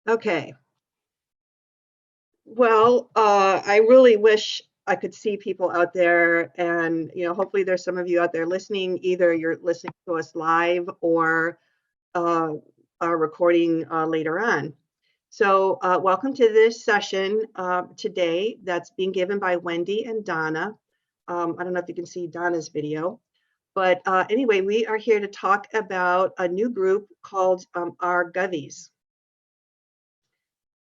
Okay. Well, I really wish I could see people out there, and hopefully there's some of you out there listening. Either you're listening to us live or are recording later on. So welcome to this session today that's being given by Wendy and Donna. I don't know if you can see Donna's video, but anyway, we are here to talk about a new group called our Govies.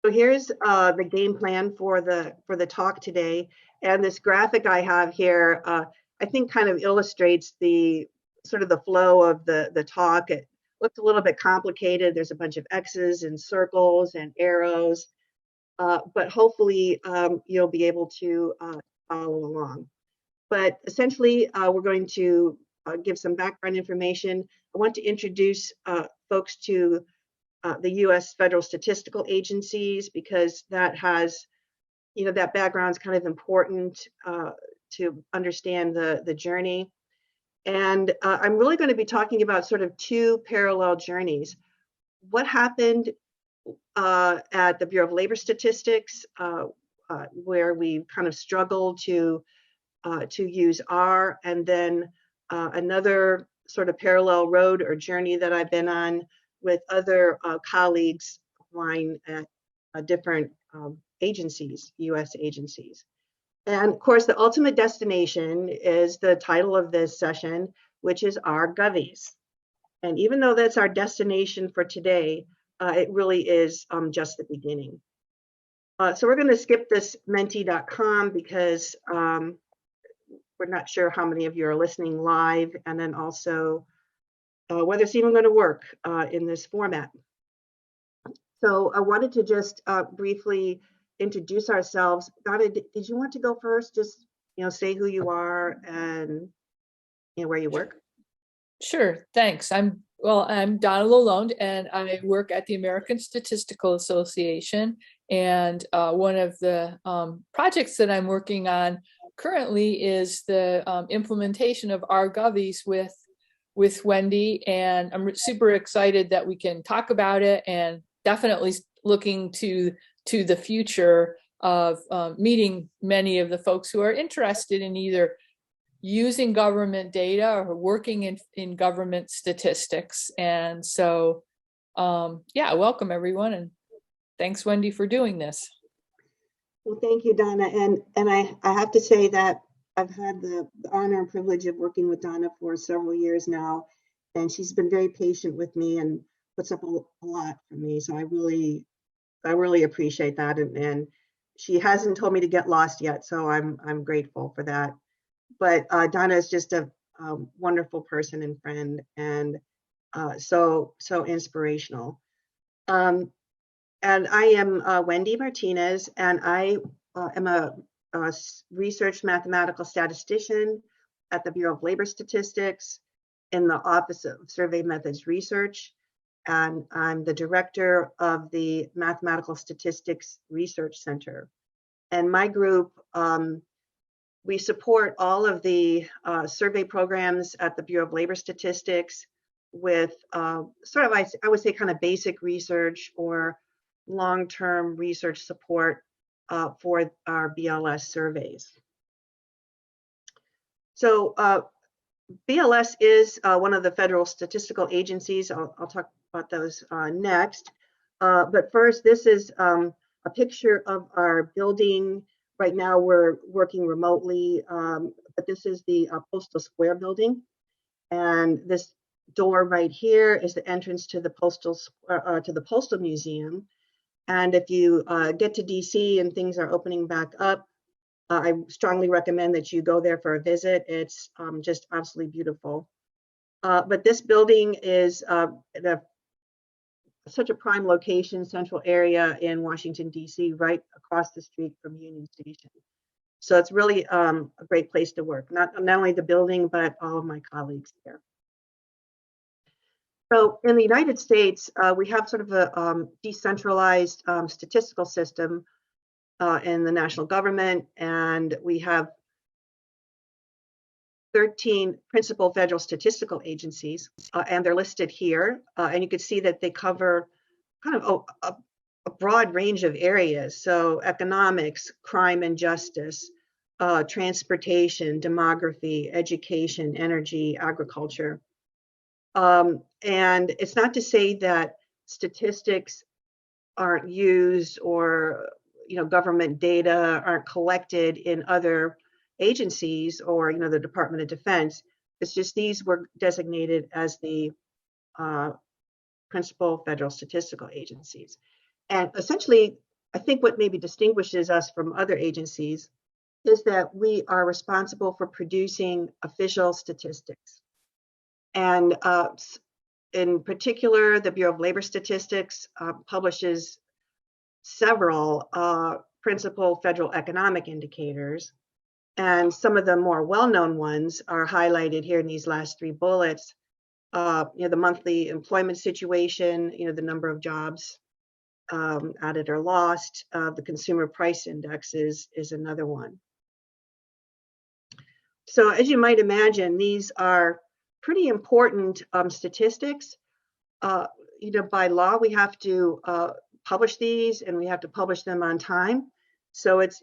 So here's the game plan for the talk today, and this graphic I have here, I think kind of illustrates the sort of the flow of the talk. It looks a little bit complicated. There's a bunch of X's and circles and arrows, but hopefully you'll be able to follow along. But essentially, we're going to give some background information. I want to introduce folks to the U.S. federal statistical agencies, because that has, that background is kind of important to understand the journey. And I'm really going to be talking about sort of two parallel journeys. What happened at the Bureau of Labor Statistics, where we kind of struggled to use R, and then another sort of parallel road or journey that I've been on with other colleagues of mine at different agencies, U.S. agencies. And of course, the ultimate destination is the title of this session, which is our Govies. And even though that's our destination for today, it really is just the beginning. So we're going to skip this menti.com because we're not sure how many of you are listening live, and then also whether it's even going to work in this format. So I wanted to just briefly introduce ourselves. Donna, did you want to go first? Just say who you are and where you work. Sure, thanks. I'm Donna Lalonde, and I work at the American Statistical Association. And one of the projects that I'm working on currently is the implementation of our Govies with Wendy, and I'm super excited that we can talk about it, and definitely looking to the future of meeting many of the folks who are interested in either using government data or working in government statistics. And so, yeah, welcome everyone, and thanks, Wendy, for doing this. Well, thank you, Donna, and I have to say that I've had the honor and privilege of working with Donna for several years now, and she's been very patient with me and puts up a lot for me. So I really appreciate that, and she hasn't told me to get lost yet, so I'm grateful for that. But Donna is just a wonderful person and friend, and so inspirational. And I am Wendy Martinez, and I am a research mathematical statistician at the Bureau of Labor Statistics in the Office of Survey Methods Research, and I'm the director of the Mathematical Statistics Research Center. And my group, we support all of the survey programs at the Bureau of Labor Statistics with sort of, I would say, kind of basic research or long-term research support for our BLS surveys. So BLS is one of the federal statistical agencies. I'll talk about those next. But first, this is a picture of our building. Right now we're working remotely, but this is the Postal Square building. And this door right here is the entrance to the Postal Museum. And if you get to DC and things are opening back up, I strongly recommend that you go there for a visit. It's just absolutely beautiful. But this building is such a prime location, central area in Washington, DC, right across the street from Union Station. So it's really a great place to work. Not only the building, but all of my colleagues here. So in the United States, we have sort of a decentralized statistical system in the national government, and we have 13 principal federal statistical agencies, and they're listed here. And you can see that they cover kind of a broad range of areas. So economics, crime and justice, transportation, demography, education, energy, agriculture. And it's not to say that statistics aren't used or government data aren't collected in other agencies or the Department of Defense. It's just these were designated as the principal federal statistical agencies. And essentially, I think what maybe distinguishes us from other agencies is that we are responsible for producing official statistics. And in particular, the Bureau of Labor Statistics publishes several principal federal economic indicators. And some of the more well-known ones are highlighted here in these last three bullets. The monthly employment situation, the number of jobs added or lost. The consumer price index is another one. So as you might imagine, these are pretty important statistics. By law, we have to publish these, and we have to publish them on time. So it's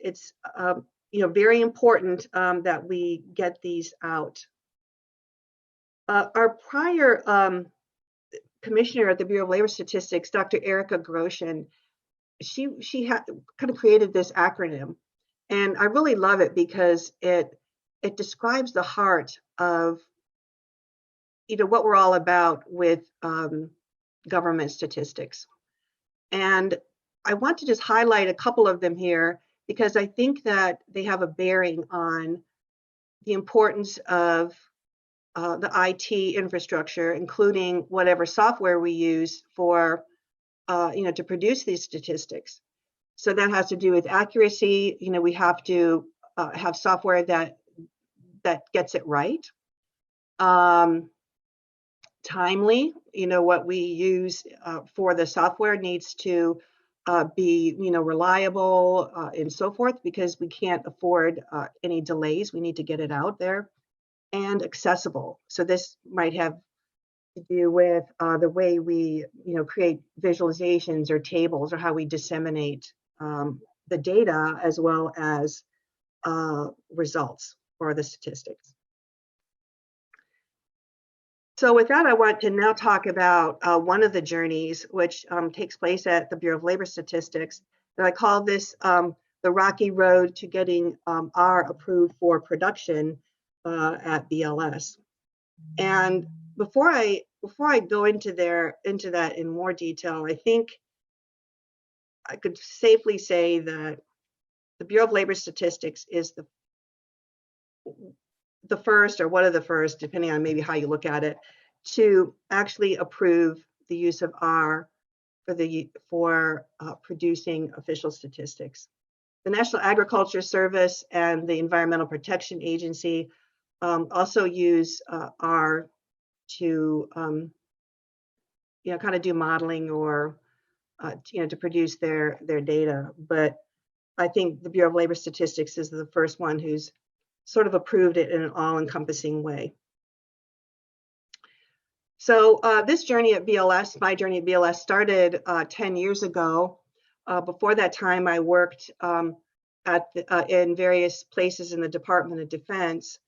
very important that we get these out. Our prior commissioner at the Bureau of Labor Statistics, Dr. Erica Groshen, she kind of created this acronym, and I really love it because it describes the heart of what we're all about with government statistics. And I want to just highlight a couple of them here because I think that they have a bearing on the importance of the IT infrastructure, including whatever software we use for, to produce these statistics. So that has to do with accuracy. We have to have software that gets it right. Timely, what we use for the software needs to be, reliable and so forth, because we can't afford any delays. We need to get it out there. And accessible. So this might have to do with the way we, create visualizations or tables, or how we disseminate the data as well as results for the statistics. So with that, I want to now talk about one of the journeys which takes place at the Bureau of Labor Statistics. And I call this the rocky road to getting R approved for production at BLS. And before I go into that in more detail, I think I could safely say that the Bureau of Labor Statistics is the first, or one of the first, depending on maybe how you look at it, to actually approve the use of R for producing official statistics. The National Agriculture Service and the Environmental Protection Agency also use R to kind of do modeling or to produce their data. But I think the Bureau of Labor Statistics is the first one who's sort of approved it in an all-encompassing way. So this journey at BLS, my journey at BLS, started 10 years ago. Before that time, I worked in various places in the Department of Defense.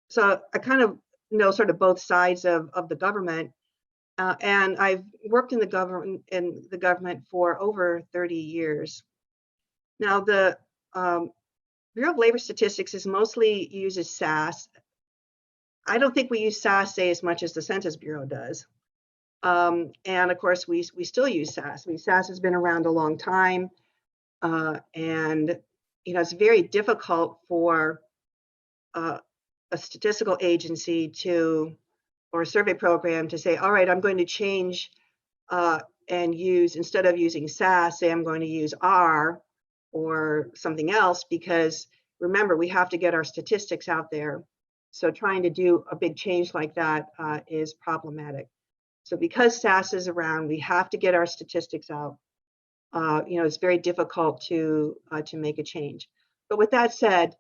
So I kind of know sort of both sides of the government, and I've worked in the government for over 30 years. Now, the Bureau of Labor Statistics mostly uses SAS. I don't think we use SAS, say, as much as the Census Bureau does. And of course, we still use SAS. I mean, SAS has been around a long time, and it's very difficult for a statistical agency or a survey program to say, all right, I'm going to change and use, instead of using SAS, say I'm going to use R or something else, because remember, we have to get our statistics out there. So trying to do a big change like that is problematic. So because SAS is around, we have to get our statistics out. It's very difficult to make a change. But with that said,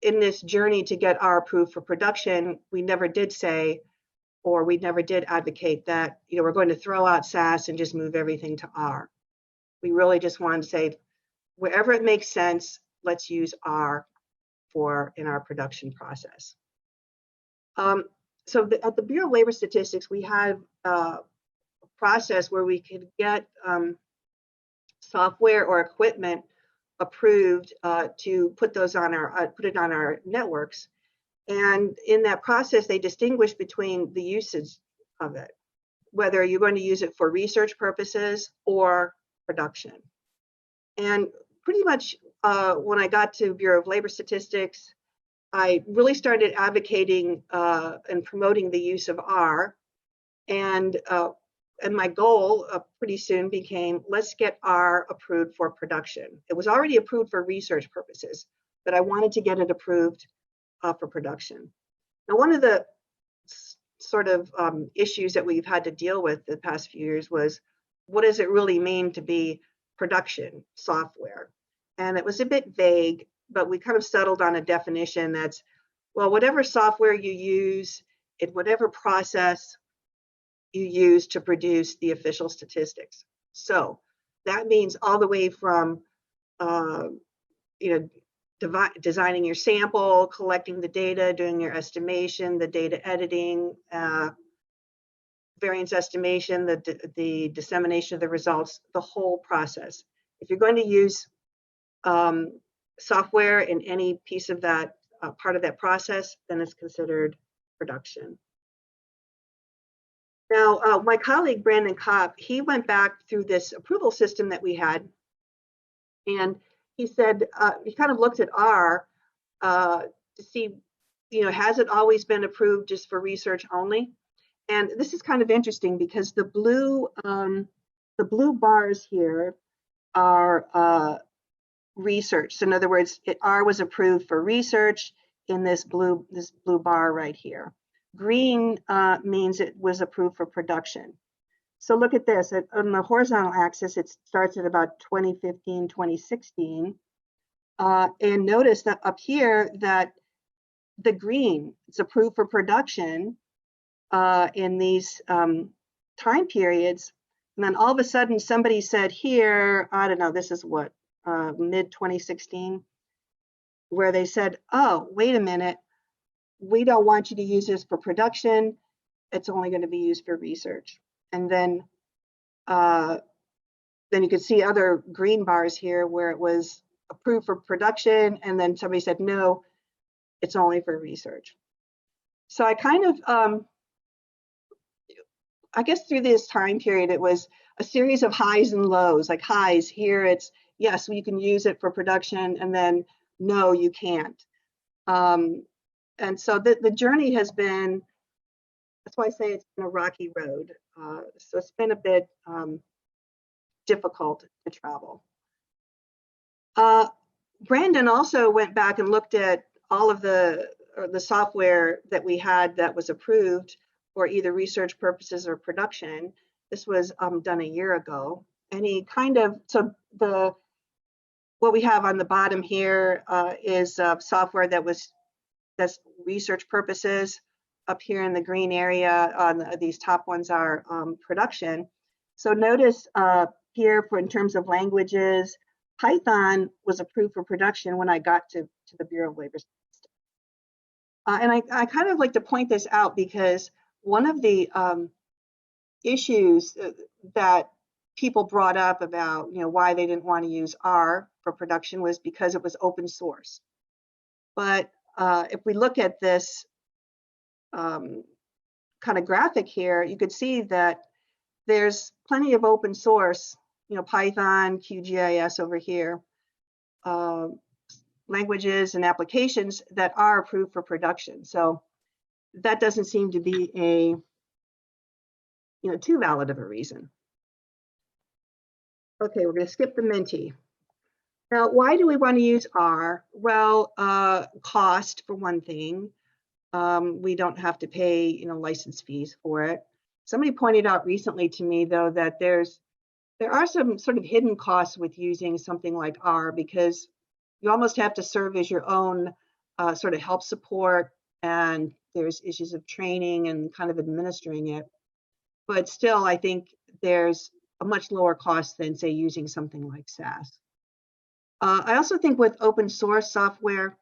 in this journey to get R approved for production, we never did say, or we never did advocate that, we're going to throw out SAS and just move everything to R. We really just wanted to say, wherever it makes sense, let's use R in our production process. So at the Bureau of Labor Statistics, we have a process where we could get software or equipment approved to put it on our networks. And in that process, they distinguish between the usage of it, whether you're going to use it for research purposes or production. And pretty much when I got to Bureau of Labor Statistics, I really started advocating and promoting the use of R. And my goal pretty soon became, let's get R approved for production. It was already approved for research purposes, but I wanted to get it approved for production. Now, one of the sort of issues that we've had to deal with the past few years was, what does it really mean to be production software? And it was a bit vague, but we kind of settled on a definition that's, well, whatever software you use in whatever process you use to produce the official statistics. So that means all the way from, designing your sample, collecting the data, doing your estimation, the data editing, variance estimation, the dissemination of the results, the whole process. If you're going to use software in any piece of that part of that process, then it's considered production. Now, my colleague Brandon Kopp, he went back through this approval system that we had, and he said he kind of looked at R to see, has it always been approved just for research only? And this is kind of interesting because the blue bars here are research. So in other words, R was approved for research in this blue bar right here. Green means it was approved for production. So look at this. On the horizontal axis, it starts at about 2015, 2016. And notice that up here that the green, it's approved for production in these time periods. And then all of a sudden, somebody said here, I don't know, this is what, mid 2016, where they said, oh, wait a minute, we don't want you to use this for production. It's only going to be used for research. And then you could see other green bars here where it was approved for production, and then somebody said, no, it's only for research. So I kind of, I guess through this time period, it was a series of highs and lows. Like highs, here it's, yes, you can use it for production, and then no, you can't. And so the journey has been, that's why I say it's been a rocky road. So it's been a bit difficult to travel. Brandon also went back and looked at all of the software that we had that was approved for either research purposes or production. This was done a year ago. And he kind of, so what we have on the bottom here is software that's research purposes. Up here in the green area, these top ones are production. So notice here, in terms of languages, Python was approved for production when I got to the Bureau of Labor Statistics. And I kind of like to point this out because one of the issues that people brought up about why they didn't want to use R for production was because it was open source. But if we look at this kind of graphic here, you could see that there's plenty of open source, Python, QGIS over here, languages and applications that are approved for production. So that doesn't seem to be a too valid of a reason. Okay, we're going to skip the Menti. Now, why do we want to use R? Well, cost for one thing. We don't have to pay, license fees for it. Somebody pointed out recently to me, though, that there are some sort of hidden costs with using something like R, because you almost have to serve as your own sort of help support and there's issues of training and kind of administering it. But still, I think there's a much lower cost than, say, using something like SAS. I also think with open source software,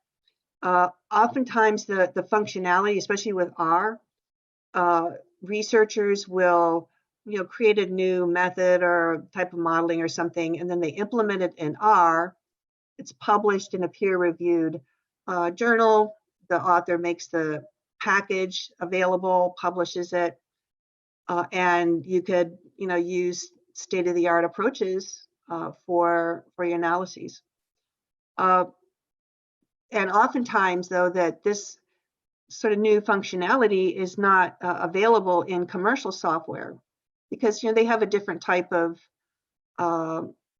oftentimes the functionality, especially with R, researchers will create a new method or type of modeling or something, and then they implement it in R. It's published in a peer-reviewed journal. The author makes the package available, publishes it, and you could use state-of-the-art approaches for your analyses. And oftentimes, though, that this sort of new functionality is not available in commercial software because they have a different type of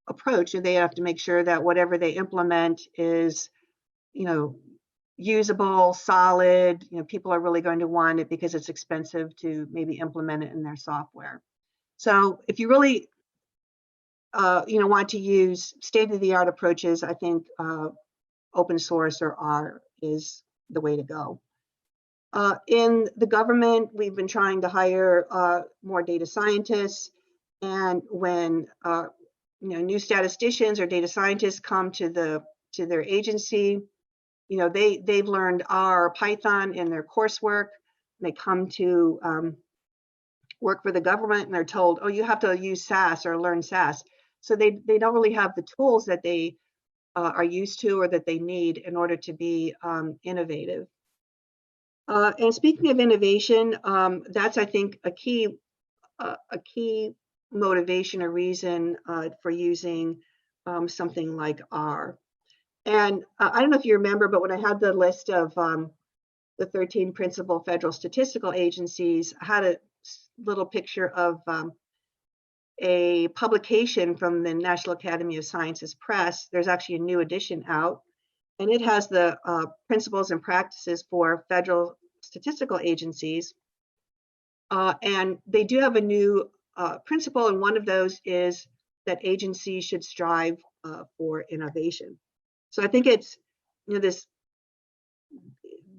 approach, and they have to make sure that whatever they implement is usable, solid. People are really going to want it because it's expensive to maybe implement it in their software. So if you really want to use state-of-the-art approaches, I think open source or R is the way to go. In the government, we've been trying to hire more data scientists, and when new statisticians or data scientists come to their agency, they've learned R or Python in their coursework. They come to work for the government, and they're told, "Oh, you have to use SAS or learn SAS." So they don't really have the tools that they are used to or that they need in order to be innovative. And speaking of innovation, that's, I think, a key motivation or reason for using something like R. And I don't know if you remember, but when I had the list of the 13 principal federal statistical agencies, I had a little picture of a publication from the National Academy of Sciences Press. There's actually a new edition out, and it has the principles and practices for federal statistical agencies. And they do have a new principle, and one of those is that agencies should strive for innovation. So I think it's,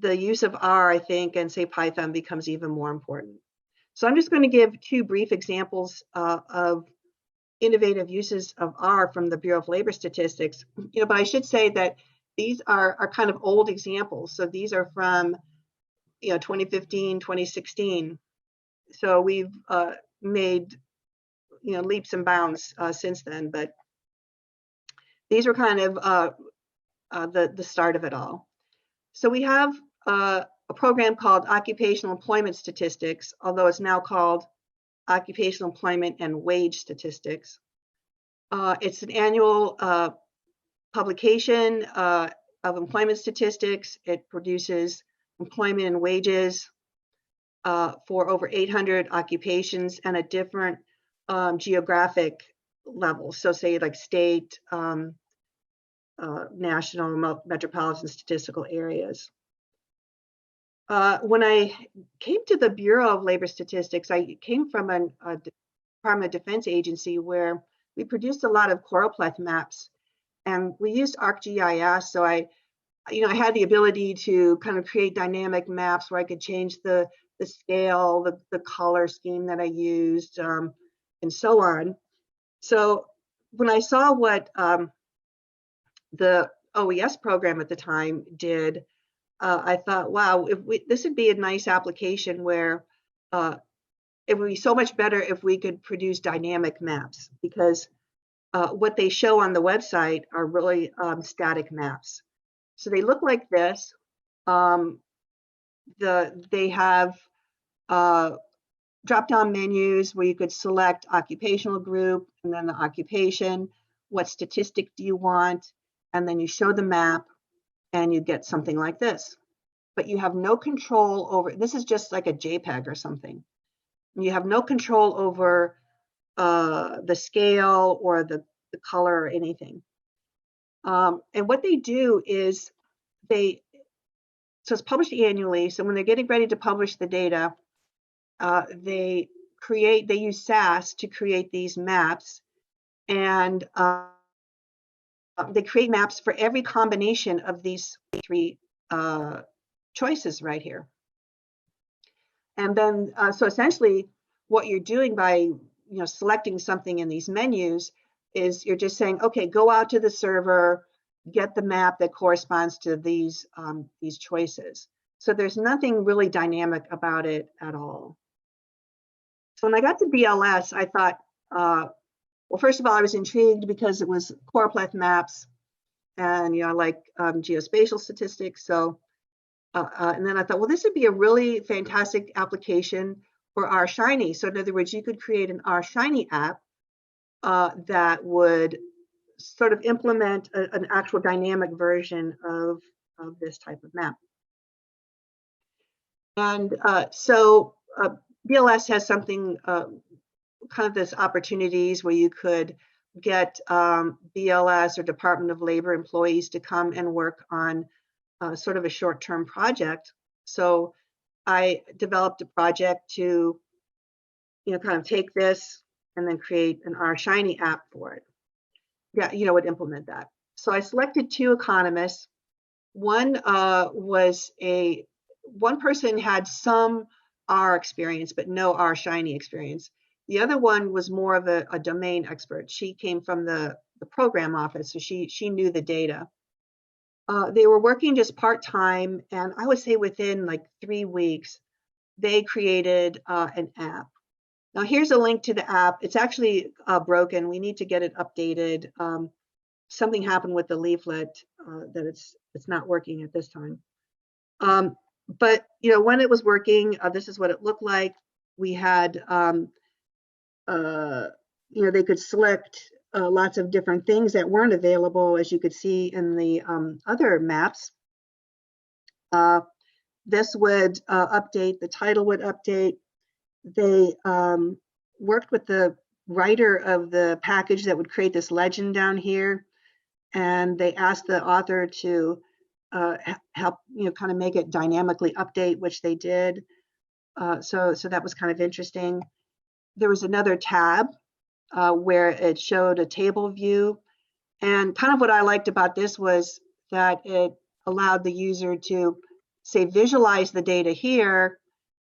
the use of R, I think, and say Python becomes even more important. So I'm just going to give two brief examples of innovative uses of R from the Bureau of Labor Statistics. But I should say that these are kind of old examples. So these are from 2015, 2016. So we've made leaps and bounds since then. But these were kind of the start of it all. So we have a program called Occupational Employment Statistics, although it's now called Occupational Employment and Wage Statistics. It's an annual publication of employment statistics. It produces employment and wages for over 800 occupations and at different geographic levels. So say like state, national, metropolitan statistical areas. When I came to the Bureau of Labor Statistics, I came from a Department of Defense agency where we produced a lot of choropleth maps, and we used ArcGIS. So I had the ability to kind of create dynamic maps where I could change the scale, the color scheme that I used, and so on. So when I saw what the OES program at the time did, I thought, wow, this would be a nice application where it would be so much better if we could produce dynamic maps, because what they show on the website are really static maps. So they look like this. They have drop-down menus where you could select occupational group and then the occupation, what statistic do you want, and then you show the map and you get something like this. But you have no control over, this is just like a JPEG or something. You have no control over the scale or the color or anything. And what they do is so it's published annually. So when they're getting ready to publish the data, they use SAS to create these maps, and they create maps for every combination of these three choices right here. And then, so essentially what you're doing by, selecting something in these menus is you're just saying, okay, go out to the server, get the map that corresponds to these choices. So there's nothing really dynamic about it at all. So when I got to BLS, I thought, well, first of all, I was intrigued because it was choropleth maps, and I like geospatial statistics. So, and then I thought, well, this would be a really fantastic application for R Shiny. So in other words, you could create an R Shiny app that would sort of implement an actual dynamic version of this type of map. And so BLS has something kind of this opportunities where you could get BLS or Department of Labor employees to come and work on sort of a short-term project. So I developed a project to, kind of take this and then create an R Shiny app for it. Yeah, would implement that. So I selected 2 economists. One one person had some R experience, but no R Shiny experience. The other one was more of a domain expert. She came from the program office, so she knew the data. They were working just part-time, and I would say within like 3 weeks, they created an app. Now here's a link to the app. It's actually broken. We need to get it updated. Something happened with the leaflet that it's not working at this time. But when it was working, this is what it looked like. We had they could select lots of different things that weren't available, as you could see in the other maps. This would update, the title would update. They worked with the writer of the package that would create this legend down here, and they asked the author to help, kind of make it dynamically update, which they did. So that was kind of interesting. There was another tab where it showed a table view, and kind of what I liked about this was that it allowed the user to say visualize the data here,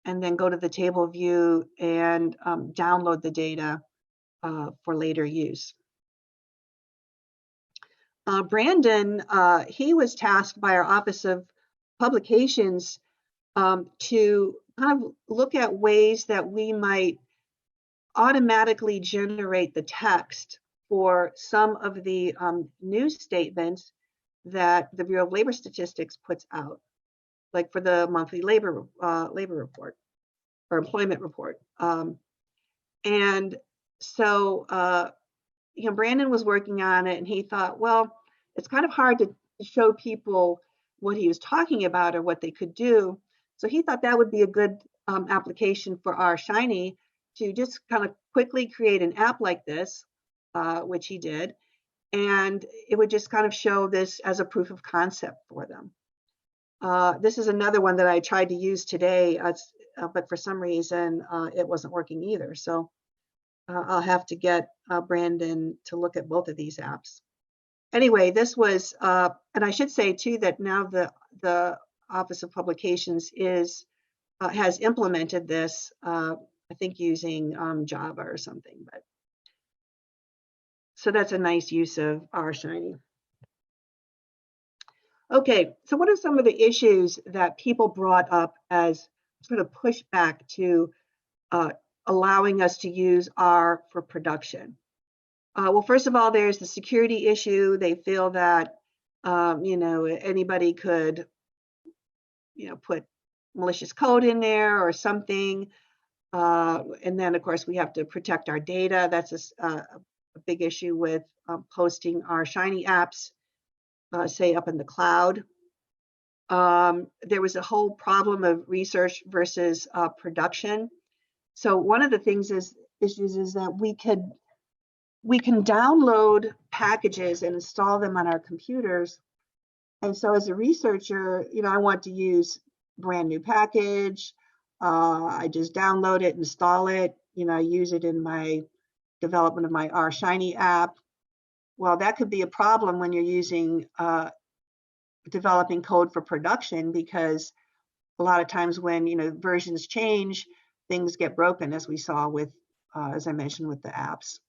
and then go to the table view and download the data for later use. Brandon, he was tasked by our Office of Publications to kind of look at ways that we might automatically generate the text for some of the news statements that the Bureau of Labor Statistics puts out, like for the monthly labor report or employment report. And so, Brandon was working on it, and he thought, well, it's kind of hard to show people what he was talking about or what they could do. So he thought that would be a good application for R Shiny to just kind of quickly create an app like this, which he did, and it would just kind of show this as a proof of concept for them. This is another one that I tried to use today, but for some reason it wasn't working either. So I'll have to get Brandon to look at both of these apps. Anyway, this was, and I should say too that now the Office of Publications has implemented this, I think using Java or something. But so that's a nice use of R Shiny. Okay, so what are some of the issues that people brought up as sort of pushback to allowing us to use R for production? Well, first of all, there's the security issue. They feel that anybody could put malicious code in there or something, and then of course we have to protect our data. That's a big issue with posting our Shiny apps, say up in the cloud. There was a whole problem of research versus production. So one of the issues is that we can download packages and install them on our computers. And so as a researcher, I want to use brand new package. I just download it, install it, I use it in my development of my R Shiny app. Well, that could be a problem when you're using developing code for production, because a lot of times when, versions change, things get broken, as we saw with, as I mentioned, with the apps.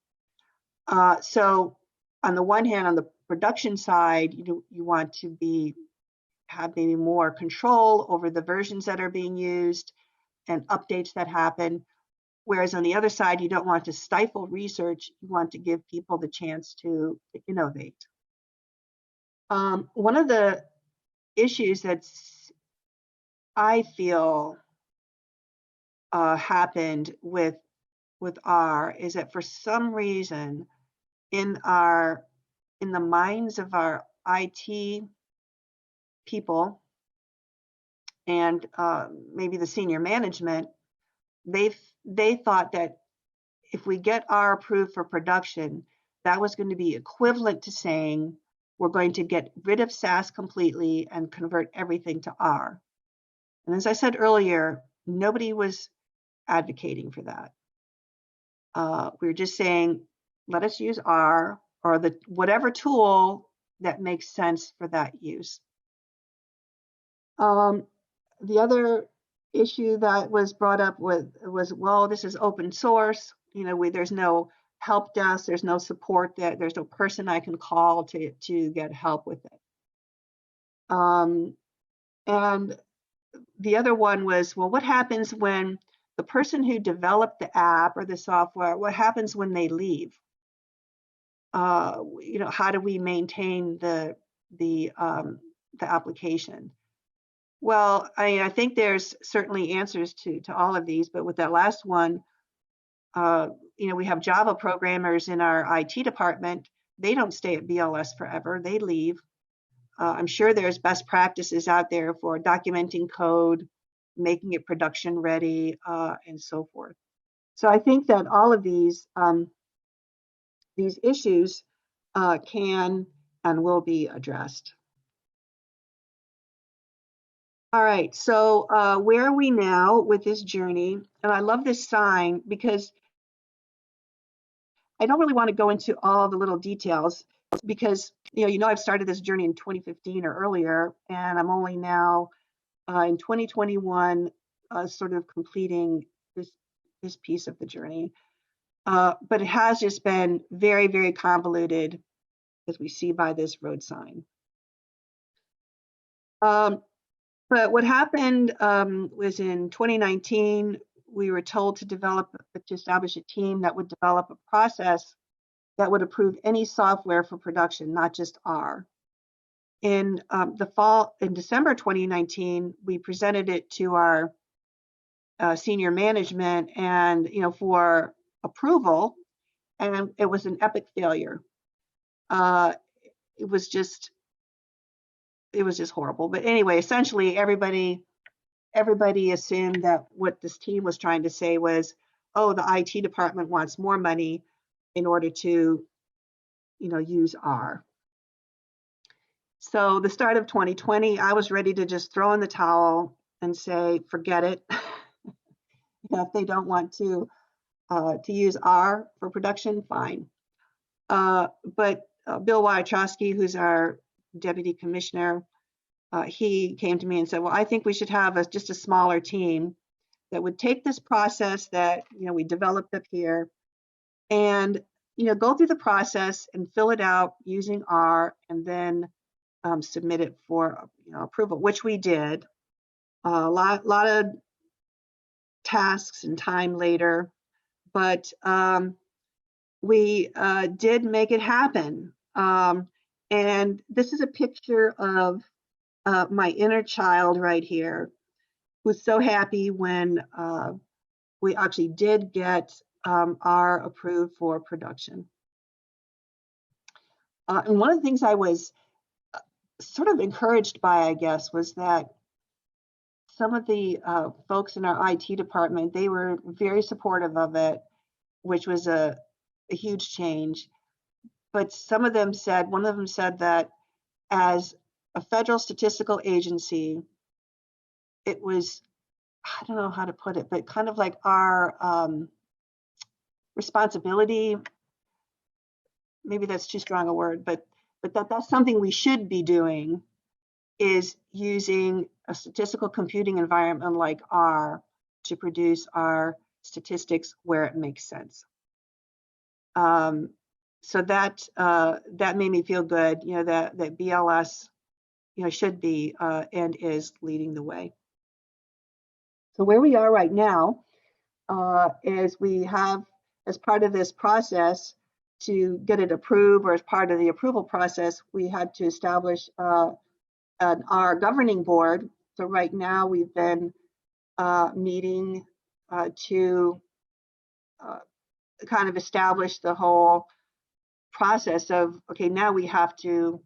So on the one hand, on the production side, you want to have maybe more control over the versions that are being used and updates that happen. Whereas on the other side, you don't want to stifle research. You want to give people the chance to innovate. One of the issues that's, I feel, happened with R is that for some reason in the minds of our IT people and maybe the senior management, they thought that if we get R approved for production, that was going to be equivalent to saying we're going to get rid of SAS completely and convert everything to R. And as I said earlier, nobody was advocating for that. We were just saying, let us use R or whatever tool that makes sense for that use. The other issue that was brought up was, well, this is open source. There's no help desk, there's no support, there's no person I can call to get help with it. And the other one was, well, what happens when the person who developed the app or the software, what happens when they leave? How do we maintain the application? Well, I think there's certainly answers to all of these, but with that last one, we have Java programmers in our IT department. They don't stay at BLS forever. They leave. I'm sure there's best practices out there for documenting code, making it production ready, and so forth. So I think that all of these issues can and will be addressed. All right, so where are we now with this journey? And I love this sign because I don't really want to go into all the little details because I've started this journey in 2015 or earlier, and I'm only now in 2021 sort of completing this piece of the journey. But it has just been very, very convoluted, as we see by this road sign. But what happened was in 2019, we were told to establish a team that would develop a process that would approve any software for production, not just R. In December 2019, we presented it to our senior management and for approval, and it was an epic failure. It was just horrible. But anyway, essentially everybody assumed that what this team was trying to say was, oh, the IT department wants more money in order to, use R. So the start of 2020, I was ready to just throw in the towel and say, forget it. If they don't want to use R for production, fine. But Bill Wyatrowski, who's our deputy commissioner, he came to me and said, well, I think we should have just a smaller team that would take this process that we developed up here and go through the process and fill it out using R and then submit it for approval, which we did. A lot of tasks and time later, but we did make it happen. And this is a picture of my inner child right here, who's so happy when we actually did get R approved for production. And one of the things I was sort of encouraged by, I guess, was that some of the folks in our IT department, they were very supportive of it, which was a huge change. But one of them said that as a federal statistical agency, it was, I don't know how to put it, but kind of like our responsibility. Maybe that's too strong a word, but that's something we should be doing is using a statistical computing environment like R to produce our statistics where it makes sense. So that made me feel good, that BLS, should be and is leading the way. So where we are right now is we have, as part of this process, to get it approved, or as part of the approval process, we had to establish our governing board. So right now we've been meeting to kind of establish the whole process of, okay, now we have to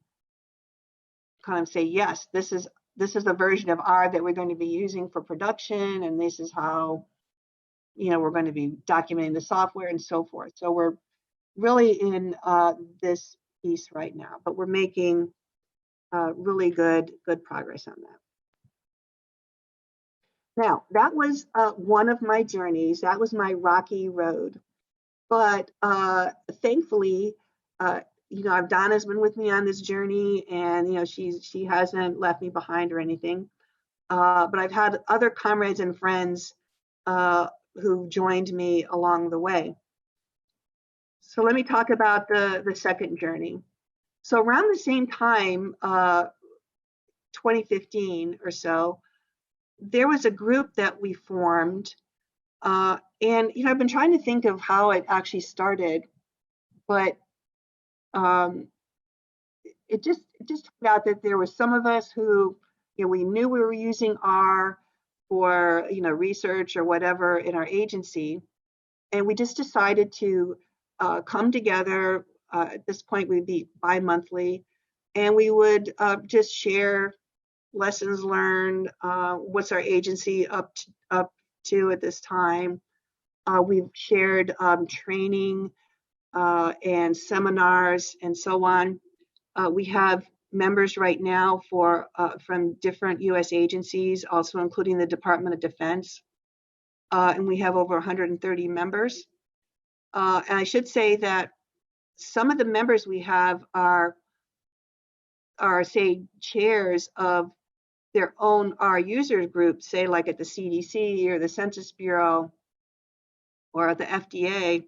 kind of say, yes, this is the version of R that we're going to be using for production, and this is how, we're going to be documenting the software and so forth. So we're really in this piece right now, but we're making really good progress on that. Now, that was one of my journeys. That was my rocky road. But thankfully, Donna's been with me on this journey, and she hasn't left me behind or anything. But I've had other comrades and friends who joined me along the way. So let me talk about the second journey. So around the same time, 2015 or so, there was a group that we formed, and I've been trying to think of how it actually started, but it just turned out that there was some of us who, we knew we were using R for research or whatever in our agency, and we just decided to come together. At this point, we'd be bi-monthly, and we would just share lessons learned, what's our agency up to at this time. We've shared training and seminars and so on. We have members right now from different U.S. agencies, also including the Department of Defense, and we have over 130 members. And I should say that some of the members we have are say chairs of their own R users group, say like at the CDC or the Census Bureau or the FDA,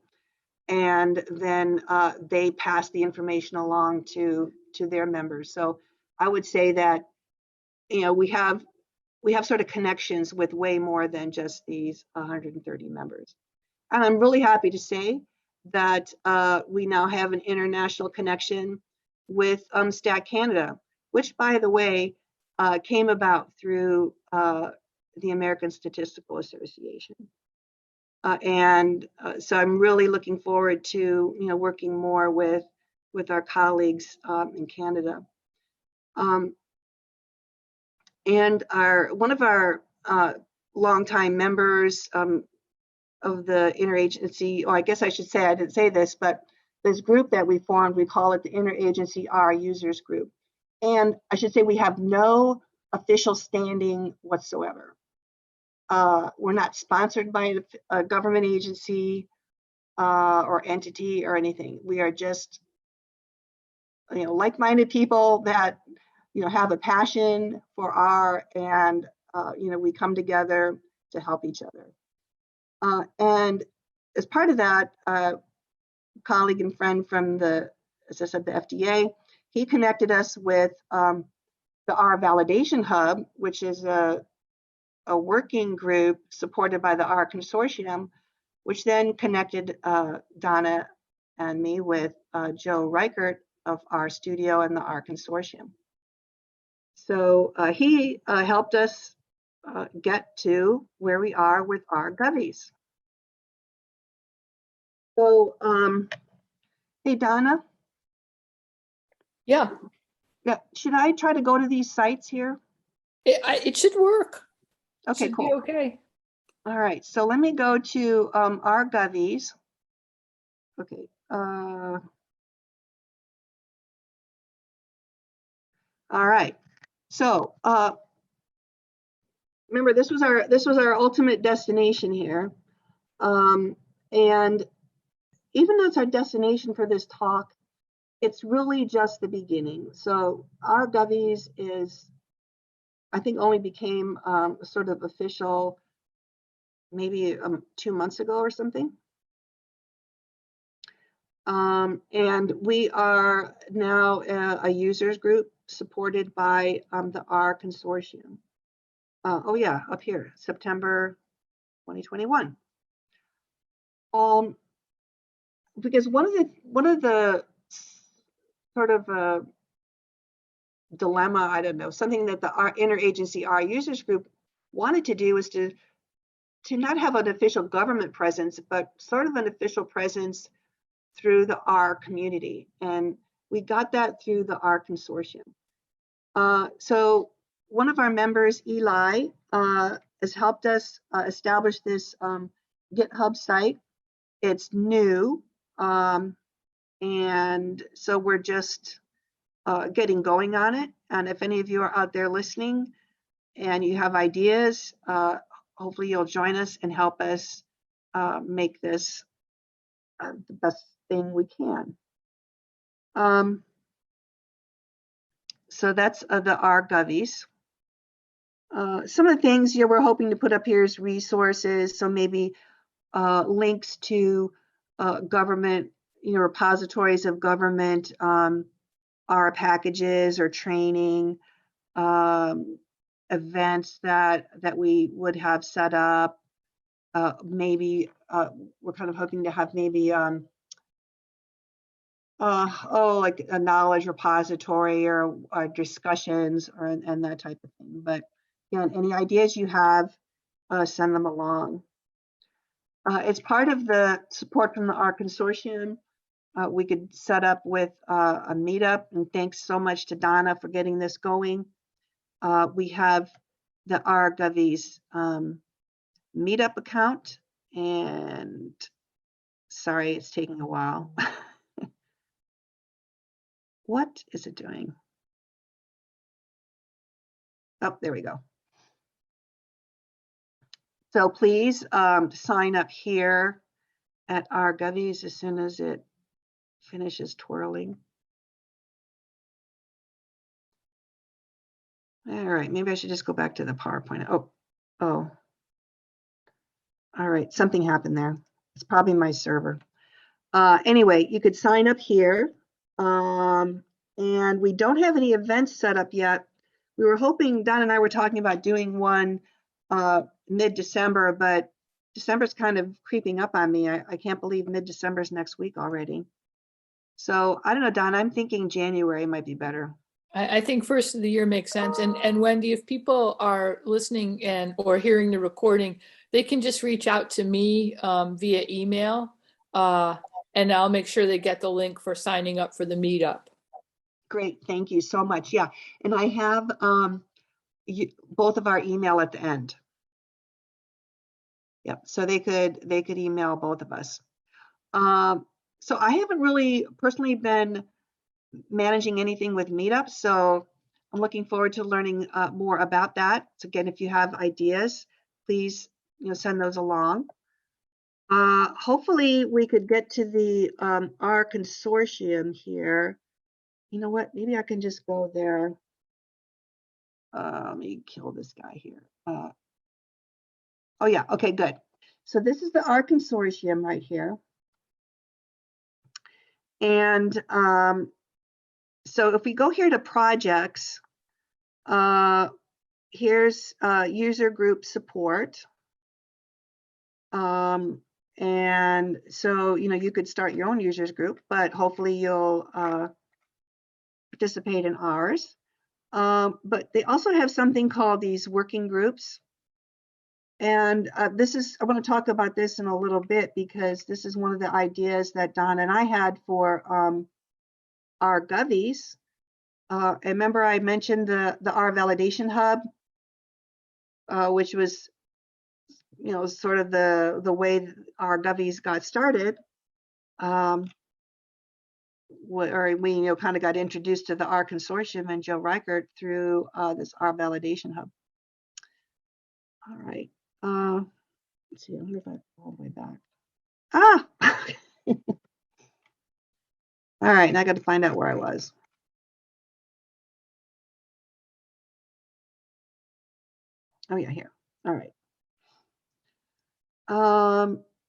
and then they pass the information along to their members. So I would say that we have sort of connections with way more than just these 130 members. And I'm really happy to say that we now have an international connection with Stat Canada, which, by the way, came about through the American Statistical Association. So I'm really looking forward to working more with our colleagues in Canada. And one of our longtime members of the interagency, or I guess I should say, I didn't say this, but this group that we formed, we call it the Interagency R Users Group. And I should say we have no official standing whatsoever. We're not sponsored by a government agency or entity or anything. We are just, like-minded people that, have a passion for R, and, we come together to help each other. And as part of that, colleague and friend from as I said, the FDA, he connected us with the R Validation Hub, which is a working group supported by the R Consortium, which then connected Donna and me with Joe Reichert of R Studio and the R Consortium. So he helped us get to where we are with our govies. So, hey, Donna? Yeah. Yeah. Should I try to go to these sites here? It should work. Okay, should cool. Be okay. All right. So let me go to our govies. Okay. All right. So remember, this was our ultimate destination here, and even though it's our destination for this talk, it's really just the beginning. So our govies is I think only became sort of official maybe 2 months ago or something. And we are now a users group supported by the R Consortium. Oh yeah, up here, September 2021. Because one of the sort of dilemma, I don't know, something that the interagency R users group wanted to do was to not have an official government presence, but sort of an official presence through the R community. And we got that through the R Consortium. So one of our members, Eli, has helped us establish this GitHub site. It's new. And so we're just getting going on it. And if any of you are out there listening and you have ideas, hopefully you'll join us and help us make this the best thing we can. So that's the R Govies. Some of the things we're hoping to put up here is resources. So maybe links to government, repositories of government R packages or training, events that we would have set up. Maybe we're kind of hoping to have maybe like a knowledge repository or discussions and that type of thing. But again, any ideas you have, send them along. It's part of the support from the R Consortium. We could set up with a meetup, and thanks so much to Donna for getting this going. We have the R Govies meetup account, and sorry, it's taking a while. What is it doing? Oh, there we go. So please sign up here at R Govies as soon as it finishes twirling. All right, maybe I should just go back to the PowerPoint. Oh. All right, something happened there. It's probably my server. Anyway, you could sign up here. And we don't have any events set up yet. We were hoping, Don and I were talking about doing one mid-December, but December's kind of creeping up on me. I can't believe mid-December's next week already. So I don't know, Don, I'm thinking January might be better. I think first of the year makes sense. And Wendy, if people are listening or hearing the recording, they can just reach out to me via email, and I'll make sure they get the link for signing up for the meetup. Great, thank you so much. Yeah, and I have both of our email at the end. Yep, so they could email both of us. So I haven't really personally been managing anything with meetups, so I'm looking forward to learning more about that. So again, if you have ideas, please send those along. Hopefully we could get to the R Consortium here. You know what? Maybe I can just go there. Let me kill this guy here. Oh yeah, okay, good. So this is the R Consortium right here. And so if we go here to projects, here's user group support. And so, you could start your own users group, but hopefully you'll participate in ours. But they also have something called these working groups. And I want to talk about this in a little bit because this is one of the ideas that Don and I had for our Govies. Remember I mentioned the R Validation Hub, which was sort of the way our Govies got started. We kind of got introduced to the R Consortium and Joe Reichert through this R Validation Hub. All right. Let's see. I wonder if I all the way back. All right. Now I got to find out where I was. Oh yeah, here. All right.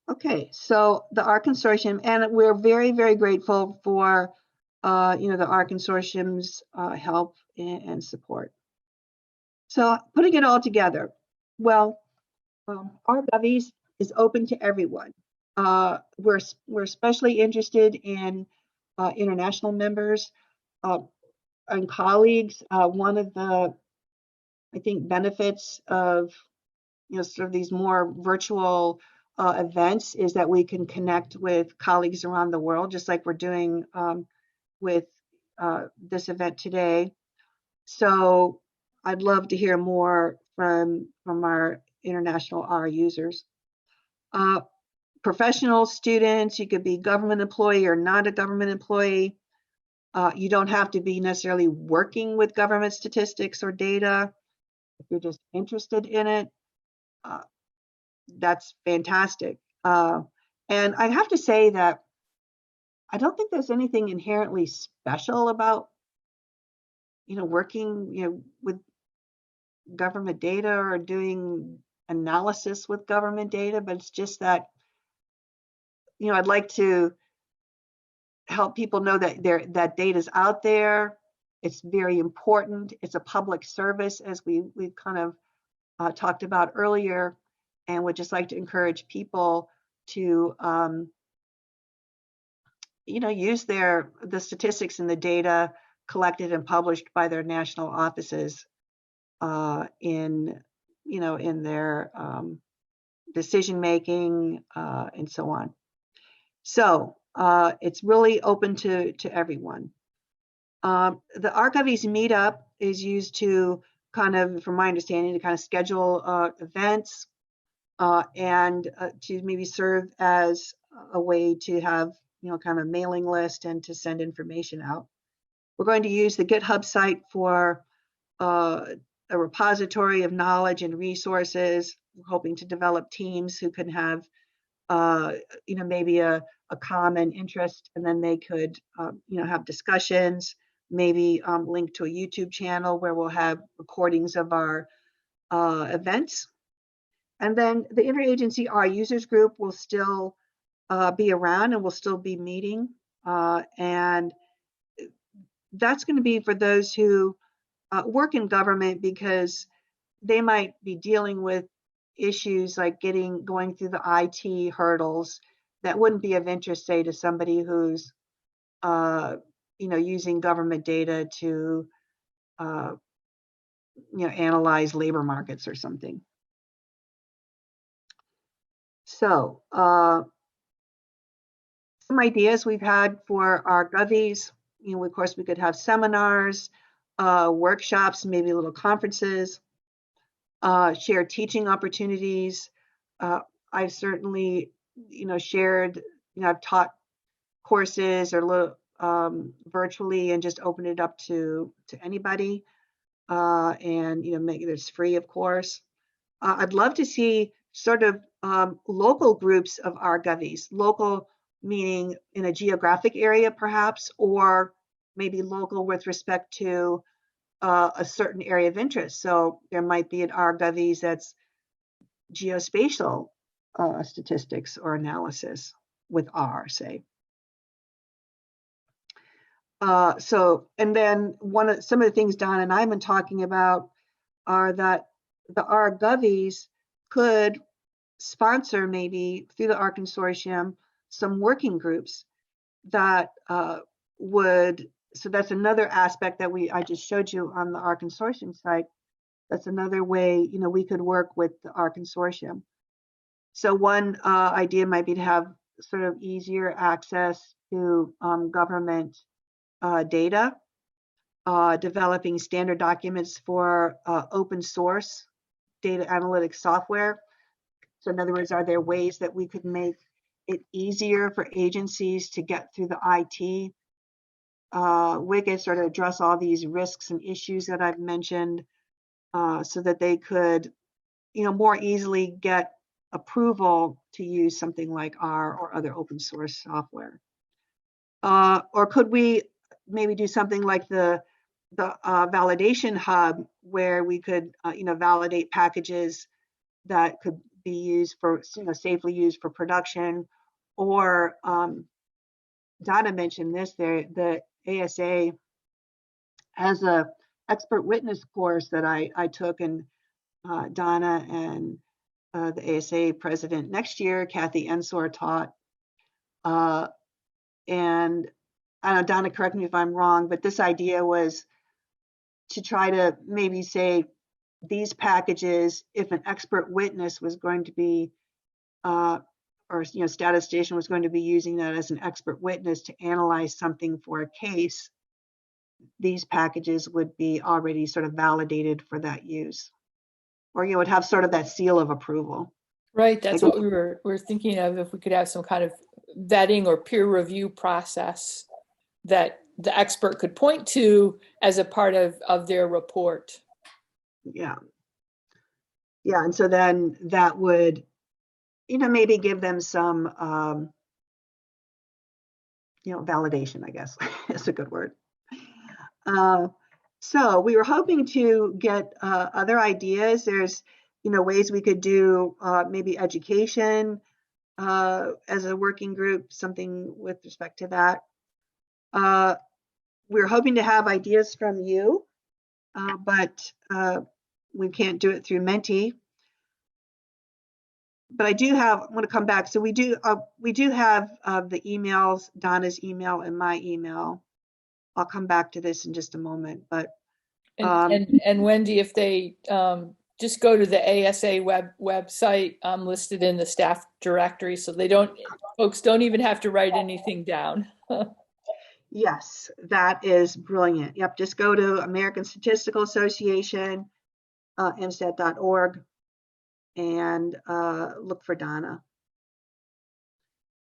Okay, so the R Consortium, and we're very, very grateful for, the R Consortium's help and support. So putting it all together, well, our Govies is open to everyone. We're especially interested in international members and colleagues. One of the, I think, benefits of sort of these more virtual events is that we can connect with colleagues around the world, just like we're doing with this event today. So I'd love to hear more from our international R users. Professional students, you could be government employee or not a government employee. You don't have to be necessarily working with government statistics or data. If you're just interested in it, that's fantastic. And I have to say that I don't think there's anything inherently special about, working, with government data or doing analysis with government data, but it's just that, I'd like to help people know that that data is out there. It's very important. It's a public service, as we've kind of talked about earlier, and would just like to encourage people to use the statistics and the data collected and published by their national offices in their decision making and so on. So it's really open to everyone. The Archives meetup is used to kind of, from my understanding, to kind of schedule events and to maybe serve as a way to have kind of a mailing list and to send information out. We're going to use the GitHub site for a repository of knowledge and resources. We're hoping to develop teams who can have maybe a common interest, and then they could have discussions, maybe link to a YouTube channel where we'll have recordings of our events. And then the interagency R users group will still be around and will still be meeting. And that's going to be for those who work in government, because they might be dealing with issues like going through the IT hurdles that wouldn't be of interest, say, to somebody who's using government data to analyze labor markets or something. So some ideas we've had for our Govies, of course, we could have seminars, workshops, maybe little conferences, share teaching opportunities. I've certainly, shared, I've taught courses or virtually and just opened it up to anybody, and make it free, of course. I'd love to see sort of local groups of our Govies, local meaning in a geographic area perhaps, or maybe local with respect to a certain area of interest. So there might be an R Govies that's geospatial statistics or analysis with R, say. And then some of the things Don and I have been talking about are that the R Govies could sponsor, maybe through the R Consortium, some working groups that so that's another aspect that I just showed you on the R Consortium site. That's another way, we could work with the R Consortium. So one idea might be to have sort of easier access to government data, developing standard documents for open source data analytics software. So in other words, are there ways that we could make it easier for agencies to get through the IT wickets, or to address all these risks and issues that I've mentioned, so that they could, more easily get approval to use something like R or other open source software? Or could we maybe do something like the the validation hub where we could, validate packages that could be used for, safely used for production. Or Donna mentioned this, there, the ASA has a expert witness course that I took, and Donna and the ASA president next year, Kathy Ensor, taught. And I don't know, Donna, correct me if I'm wrong, but this idea was to try to maybe say these packages, if an expert witness was going to be, or statistician was going to be using that as an expert witness to analyze something for a case, these packages would be already sort of validated for that use, or would have sort of that seal of approval. Right, that's what we were thinking of, if we could have some kind of vetting or peer review process that the expert could point to as a part of their report. Yeah. Yeah, and so then that would, maybe give them some, validation, I guess is a good word. So we were hoping to get other ideas. There's, ways we could do maybe education as a working group, something with respect to that. We're hoping to have ideas from you, but we can't do it through Menti. But I want to come back. So we do have the emails, Donna's email and my email. I'll come back to this in just a moment. But and Wendy, if they just go to the ASA website, listed in the staff directory, so folks don't even have to write anything down. Yes, that is brilliant. Yep, just go to American Statistical Association, MStat.org, and look for Donna.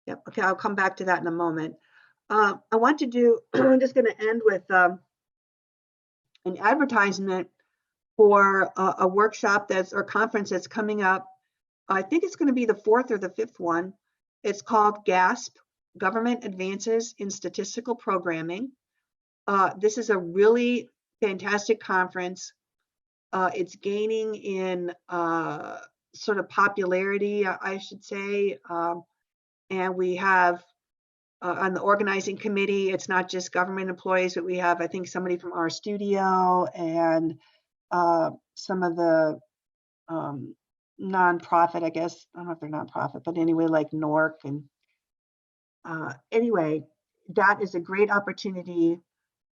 Yep, okay, I'll come back to that in a moment. I want to do, I'm just going to end with an advertisement for a workshop or conference that's coming up. I think it's going to be the 4th or the 5th one. It's called GASP, Government Advances in Statistical Programming. This is a really fantastic conference. It's gaining in sort of popularity, I should say. And we have on the organizing committee, it's not just government employees, but we have, I think, somebody from our studio and some of the nonprofit, I guess, I don't know if they're nonprofit, but anyway, like NORC. And anyway, that is a great opportunity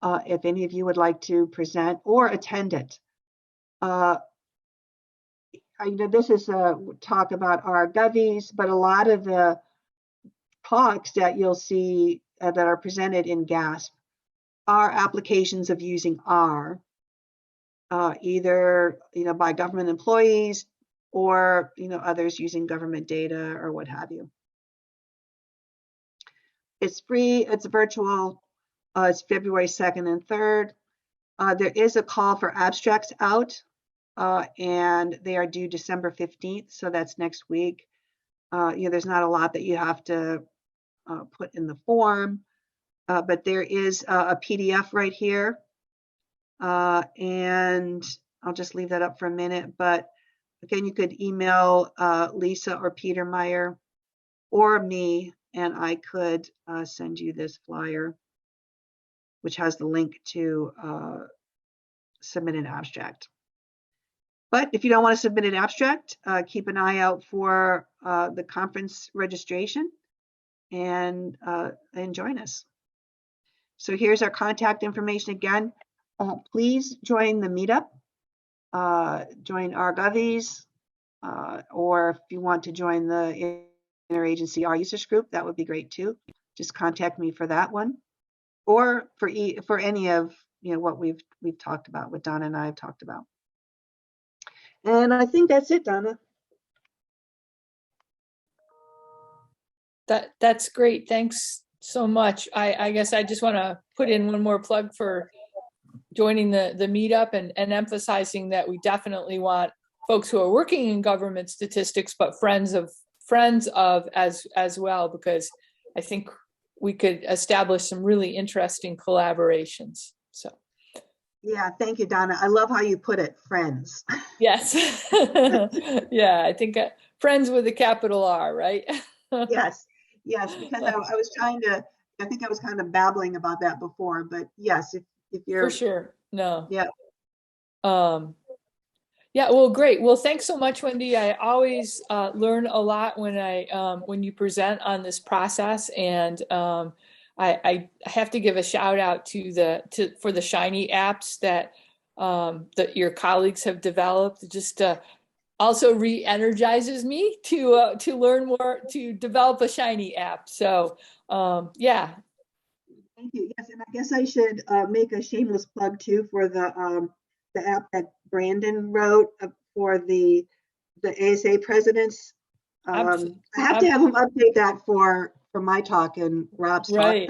if any of you would like to present or attend it. This is a talk about our govies, but a lot of the talks that you'll see that are presented in GASP are applications of using R, either by government employees or others using government data or what have you. It's free, it's virtual, it's February 2nd and 3rd. There is a call for abstracts out, and they are due December 15th, so that's next week. There's not a lot that you have to put in the form, but there is a PDF right here, and I'll just leave that up for a minute. But again, you could email Lisa or Peter Meyer or me, and I could send you this flyer, which has the link to submit an abstract. But if you don't want to submit an abstract, keep an eye out for the conference registration and join us. So here's our contact information again. Please join the meetup, join our govies, or if you want to join the interagency R users group, that would be great too. Just contact me for that one, or for any of what we've talked about, what Donna and I have talked about. And I think that's it, Donna. That's great. Thanks so much. I guess I just want to put in one more plug for joining the meetup and emphasizing that we definitely want folks who are working in government statistics, but friends of as well, because I think we could establish some really interesting collaborations. So Yeah, thank you, Donna. I love how you put it, friends. Yes. Yeah, I think friends with a capital R, right? Yes, yes, because I was trying to, I think I was kind of babbling about that before, but yes, if For you're, sure. No. yeah, Um, yeah, well, great. Well, thanks so much, Wendy. I always learn a lot when you present on this process, and I have to give a shout out to for the Shiny apps that your colleagues have developed. Just also re-energizes me to learn more, to develop a Shiny app. So yeah, thank you. Yes, and I guess I should make a shameless plug too for the app that Brandon wrote for the ASA presidents. abs I have to ab have him update that for my talk and Rob's talk. right.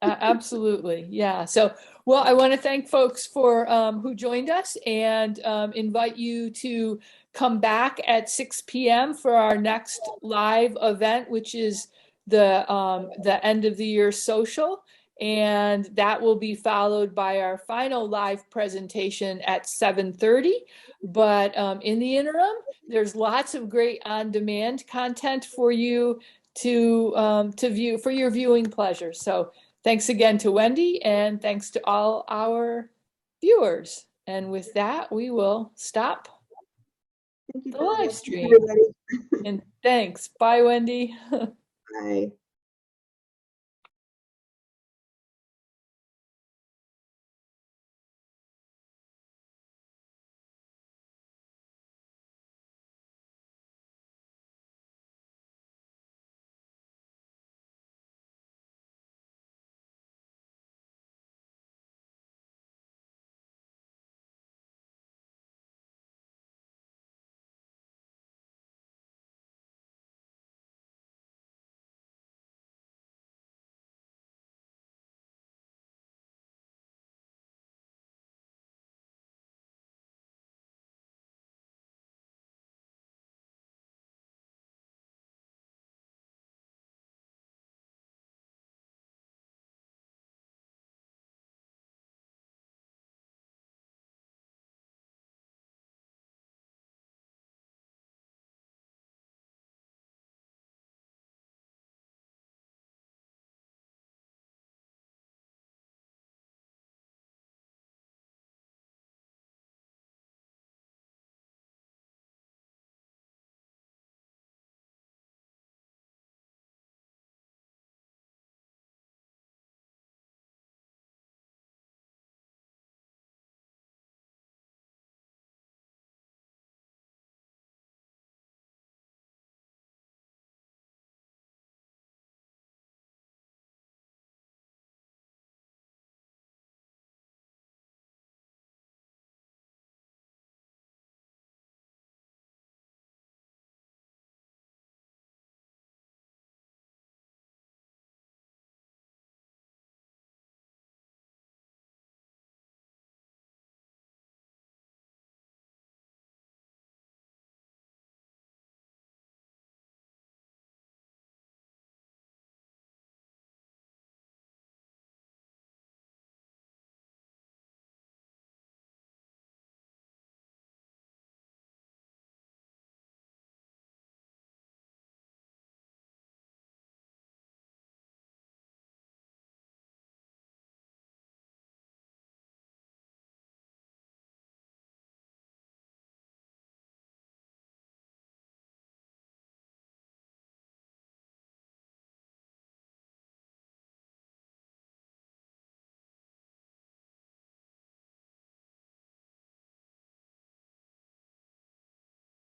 Absolutely. Yeah. So, well, I want to thank folks for who joined us and invite you to come back at 6 p.m. for our next live event, which is the end of the year social. And that will be followed by our final live presentation at 7:30. But in the interim, there's lots of great on-demand content for you to view for your viewing pleasure. So thanks again to Wendy, and thanks to all our viewers. And with that, we will stop Thank you, the Donna. live Thanks, stream. everybody. And thanks. Bye, Wendy. Bye.